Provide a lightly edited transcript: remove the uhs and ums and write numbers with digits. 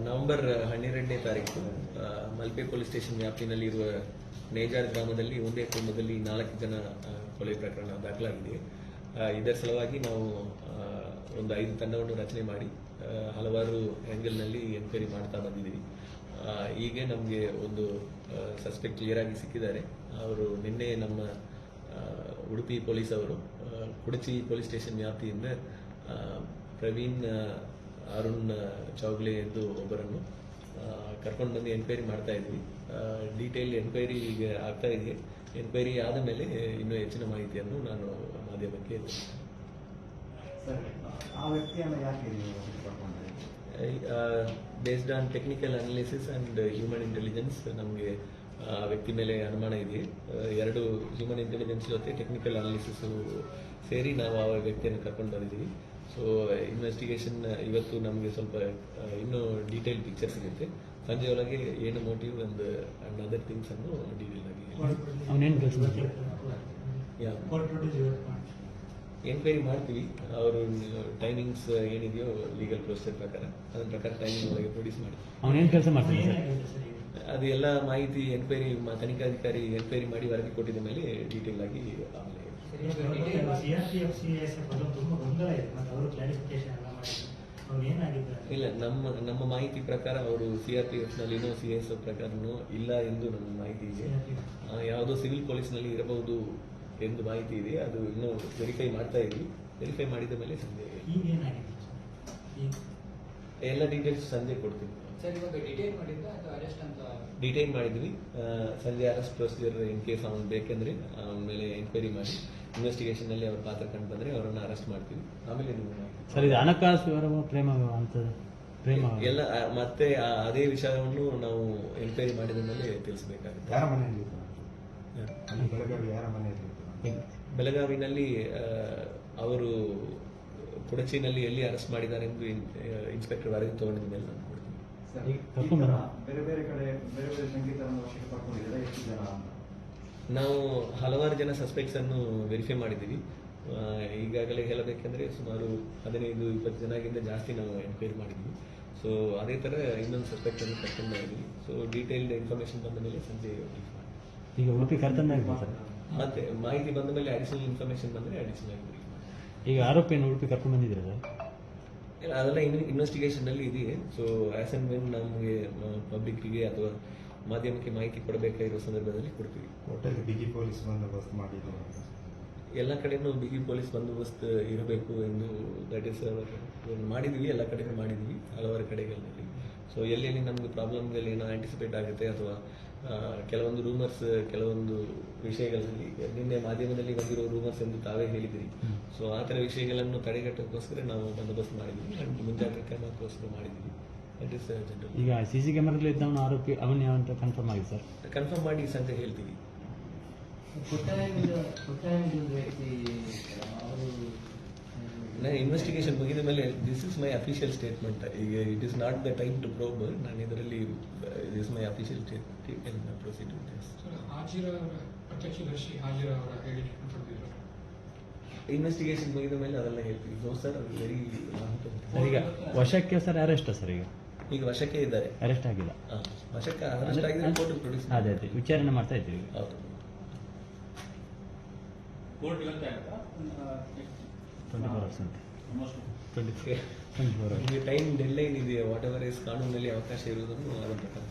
November 12ನೇ ತಾರೀಕು Malpe police station ವ್ಯಾಪ್ತಿನಲ್ಲಿರುವ Nejar ಗ್ರಾಮದಲ್ಲಿ ಒಂದೇ ಕುಟುಂಬದಲ್ಲಿ 4 ಜನ ಕೊಲೆ ಪ್ರಕರಣ ದಾಖಲಾಗಿದೆ. ಇದರ ಸಲುವಾಗಿ ನಾವು ಒಂದು 5 ತಂಡವನ್ನು ರಚನೆ ಮಾಡಿ ಹಲವಾರು ಆ್ಯಂಗಲ್ನಲ್ಲಿ ಎನ್ಕ್ವೈರಿ ಮಾಡ್ತಾ ಬಂದಿದ್ದೀವಿ. ಈಗ ನಮಗೆ ಒಂದು ಸಸ್ಪೆಕ್ಟ್ ಕ್ಲಿಯರ್ ಆಗಿ ಸಿಕ್ಕಿದ್ದಾರೆ. ಅವರು ನಿನ್ನೆ ನಮ್ಮ ಉಡುಪಿ ಪೊಲೀಸ್ ಅವರು ಕುಡಚಿ ಪೊಲೀಸ್ ಸ್ಟೇಷನ್ ವ್ಯಾಪ್ತಿಯಿಂದ ಪ್ರವೀಣ್ ಅರುಣ್ ಚೌಗ್ಲೆ ಎಂದು ಒಬ್ಬರನ್ನು ಕರ್ಕೊಂಡು ಬಂದು ಎನ್ಕ್ವೈರಿ ಮಾಡ್ತಾ ಇದ್ವಿ. ಡೀಟೇಲ್ ಎನ್ಕ್ವೈರಿ ಈಗ ಆಗ್ತಾ ಇದೆ. ಎನ್ಕ್ವೈರಿ ಆದ ಮೇಲೆ ಇನ್ನೂ ಹೆಚ್ಚಿನ ಮಾಹಿತಿಯನ್ನು ನಾನು ಮಾಧ್ಯಮಕ್ಕೆ based on technical analysis and human intelligence ನಮಗೆ ಆ ವ್ಯಕ್ತಿ ಮೇಲೆ ಅನುಮಾನ ಇದೆ. 2 ಹ್ಯೂಮನ್ ಇಂಟೆಲಿಜೆನ್ಸ್ ಜೊತೆ ಟೆಕ್ನಿಕಲ್ ಅನಾಲಿಸಿಸ್ ಸೇರಿ ನಾವು ಆ ವ್ಯಕ್ತಿಯನ್ನು ಕರ್ಕೊಂಡು ಬಂದಿದ್ದೀವಿ. ಸೊ ಇನ್ವೆಸ್ಟಿಗೇಷನ್ ಇವತ್ತು ನಮಗೆ ಸ್ವಲ್ಪ ಇನ್ನೂ ಡೀಟೇಲ್ ಪಿಕ್ಚರ್ ಸಿಗುತ್ತೆ. ಸಂಜೆ ಒಳಗೆ ಏನು ಮೋಟಿವ್ ಅಂಡ್ ಅದರ್ ಥಿಂಗ್ಸ್ ಅನ್ನು ಡೀಟೇಲ್ ಆಗಿ ಎನ್ಕ್ವೈರಿ ಮಾಡ್ತೀವಿ. ಅವರು ಟೈಮಿಂಗ್ಸ್ ಏನಿದೆಯೋ ಲೀಗಲ್ ಪ್ರೊಸೀಜರ್ ಪ್ರಕಾರ ಅದರ ಪ್ರಕಾರ ಟೈಮಿಂಗ್ ಒಳಗೆ ಪ್ರೊಡ್ಯೂಸ್ ಮಾಡ್ತೀವಿ. ಅದು ಎಲ್ಲ ಮಾಹಿತಿ ಎನ್ಕ್ವೈರಿ ತನಿಖಾಧಿಕಾರಿ ಎನ್ಕ್ವೈರಿ ಮಾಡಿ ವರದಿ ಕೊಟ್ಟಿದ ಮೇಲೆ ಡೀಟೇಲ್ ಆಗಿ ಆಮೇಲೆ ಇಲ್ಲ, ನಮ್ಮ ಮಾಹಿತಿ ಪ್ರಕಾರ ಅವರು CRPF ನಲ್ಲಿನೋ CSF ಪ್ರಕಾರನೋ ಇಲ್ಲ ಎಂದು ನಮ್ಮ ಮಾಹಿತಿ ಇದೆ. ಯಾವುದೋ ಸಿವಿಲ್ ಪೊಲೀಸ್ನಲ್ಲಿ ಇರಬಹುದು ಎಂದು ಮಾಹಿತಿ ಇದೆ. ಅದು ಇನ್ನೂ ವೆರಿಫೈ ಮಾಡ್ತಾ ಇದ್ವಿ. ವೆರಿಫೈ ಮಾಡಿದ ಮೇಲೆ ಸಂಜೆ ಎಲ್ಲ ಡೀಟೇಲ್ಸ್ ಸಂಜೆ ಕೊಡ್ತೀವಿ. ಡಿಟೈನ್ ಮಾಡಿದ್ವಿ. ಸಂಜೆ ಅರೆಸ್ಟ್ ಪ್ರೊಸೀಜರ್ ಇನ್ ಕೇಸ್ ಅವ್ನು ಬೇಕೆಂದ್ರೆ ಅವನ ಮೇಲೆ ಎನ್ಕ್ವೈರಿ ಮಾಡಿ ಇನ್ವೆಸ್ಟಿಗೇಷನ್ ನಲ್ಲಿ ಅವ್ರ ಪಾತ್ರ ಕಂಡು ಬಂದ್ರೆ ಅವರನ್ನ ಅರೆಸ್ಟ್ ಮಾಡ್ತೀವಿ. ಆಮೇಲೆ ಸರ್, ಇದು ಹಣಕಾಸು ಪ್ರೇಮ ಎಲ್ಲ ಮತ್ತೆ ಅದೇ ವಿಷಯವನ್ನು ನಾವು ಎನ್ಕ್ವೈರಿ ಮಾಡಿದ ಮೇಲೆ ತಿಳಿಸಬೇಕಾಗುತ್ತೆ. ಬೆಳಗಾವಿನಲ್ಲಿ ಅವರು ಕುಡಚಿನಲ್ಲಿ ಎಲ್ಲಿ ಅರೆಸ್ಟ್ ಮಾಡಿದ್ದಾರೆ ಎಂದು ಇನ್ಸ್ಪೆಕ್ಟರ್ ವರದಿ ತಗೊಂಡಿದ ಮೇಲೆ ನಾನು ನಾವು ಹಲವಾರು ಜನ ಸಸ್ಪೆಕ್ಟ್ಸ್ ಅನ್ನು ವೆರಿಫೈ ಮಾಡಿದ್ದೀವಿ. ಈಗಾಗಲೇ ಹೇಳಬೇಕೆಂದ್ರೆ ಸುಮಾರು 15-20 ಜನಗಿಂತ ಜಾಸ್ತಿ ನಾವು ಎನ್ಕ್ವೈರಿ ಮಾಡಿದ್ವಿ. ಸೊ ಅದೇ ತರ ಇನ್ನೊಂದು ಸಸ್ಪೆಕ್ಟ್ ಅನ್ನು ಕರ್ಕೊಂಡು ಮಾಡಿದ್ವಿ. ಸೊ ಡೀಟೇಲ್ಡ್ ಇನ್ಫಾರ್ಮೇಶನ್ ಬಂದ ಮೇಲೆ ಸಂಜೆ ಈಗ ಉಡುಪಿ ಮತ್ತೆ ಮಾಹಿತಿ ಬಂದ ಮೇಲೆ ಅಡಿಷನಲ್ ಇನ್ಫಾರ್ಮೇಶನ್ ಬಂದರೆ ಅಡಿಷನಲ್ ಆಗಿ ಈಗ ಆರೋಪಿಯನ್ನು ಉಡುಪಿ ಕರ್ಕೊಂಡು ಬಂದಿದ್ದೀರ ಸರ್? ಅದೆಲ್ಲ ಇನ್ವೆಸ್ಟಿಗೇಷನ್ ಅಲ್ಲಿ ಇದೆಯೇ. ಸೊ ಆಸ್ ಅಂಡ್ ವೆನ್ ನಮಗೆ ಪಬ್ಲಿಕ್ಗೆ ಅಥವಾ ಮಾಧ್ಯಮಕ್ಕೆ ಮಾಹಿತಿ ಕೊಡಬೇಕಾಗಿರೋ ಸಂದರ್ಭದಲ್ಲಿ ಕೊಡ್ತೀವಿ. ಬಿಗಿ ಪೊಲೀಸ್ ಬಂದೋಬಸ್ತ್ ಮಾಡಿದ್ರು, ಎಲ್ಲ ಕಡೆನೂ ಬಿಗಿ ಪೊಲೀಸ್ ಬಂದೋಬಸ್ತ್ ಇರಬೇಕು ಎಂದು ದಟ್ ಇಸ್ ಮಾಡಿದ್ವಿ. ಎಲ್ಲ ಕಡೆನೂ ಮಾಡಿದ್ವಿ, ಹಲವಾರು ಕಡೆಗಳಲ್ಲಿ. ಸೊ ಎಲ್ಲೆಲ್ಲಿ ನಮ್ಗೆ ಪ್ರಾಬ್ಲಮ್ಗಳು ಏನೋ ಆಂಟಿಸಿಪೇಟ್ ಆಗುತ್ತೆ ಅಥವಾ ಕೆಲವೊಂದು ರೂಮರ್ಸ್, ಕೆಲವೊಂದು ವಿಷಯಗಳಲ್ಲಿ ನಿನ್ನೆ ಮಾಧ್ಯಮದಲ್ಲಿ ಬಂದಿರೋ ರೂಮರ್ಸ್ ಎಂದು ತಾವೇ ಹೇಳಿದಿರಿ. ಸೊ ಆ ಥರ ವಿಷಯಗಳನ್ನು ತಡೆಗಟ್ಟೋಕ್ಕೋಸ್ಕರ ನಾವು ಬಂದೋಬಸ್ತ್ ಮಾಡಿದ್ವಿ ಅಂಡ್ ಮುಂಜಾಗ್ರತಾ ಕ್ರಮಕ್ಕೋಸ್ಕರ ಮಾಡಿದ್ವಿ. That is general. ಈಗ CC ಕ್ಯಾಮೆರಾದಲ್ಲಿ ಇದ್ದವನು ಆರೋಪಿ ಅವನು ಯಾವಂತ ಕನ್ಫರ್ಮ್ ಆಗಿದೆ ಸರ್? ಕನ್ಫರ್ಮ್ ಮಾಡಿ ಸಂಜೆ ಹೇಳ್ತೀವಿ. ಇನ್ವೆಸ್ಟಿಗೇಷನ್ ಮುಗಿದ ಮೇಲೆ this is my official statement. ಈಗ it is not the time to probe. ನಾನು ಇದರಲ್ಲಿ this is my official statement. Proceed investigation ಮುಗಿದ ಮೇಲೆ ಅದೆಲ್ಲ ಹೇಳ್ತೀವಿ. No sir, very sir. ಈಗ ವಶಕ್ಕೆ ಸರ್ ಅರೆಸ್ಟ್ ಸರ್? ಈಗ ವಶಕ್ಕೆ ಇದ್ದಾರೆ, ಅರೆಸ್ಟ್ ಆಗಿಲ್ಲ. ವಶಕ್ಕೆ ಅರೆಸ್ಟ್ ಆಗಿದೆ, ಕೋರ್ಟ್ ಪ್ರೊಡ್ಯೂಸ್ ಅದೇ ವಿಚಾರಣೆ ಮಾಡ್ತಾ ಇದ್ದೀವಿ. ಹೌದು. 24 hours ಅಂತ. 24 hours. ಟೈಮ್ ಡೆಡ್ಲೈನ್ ಇದೆಯಾ? ವಾಟ್ ಎವರ್ ಇಸ್ ಕಾನೂನಲ್ಲಿ ಅವಕಾಶ ಇರುವುದನ್ನು ಅದರ ಪ್ರಕಾರ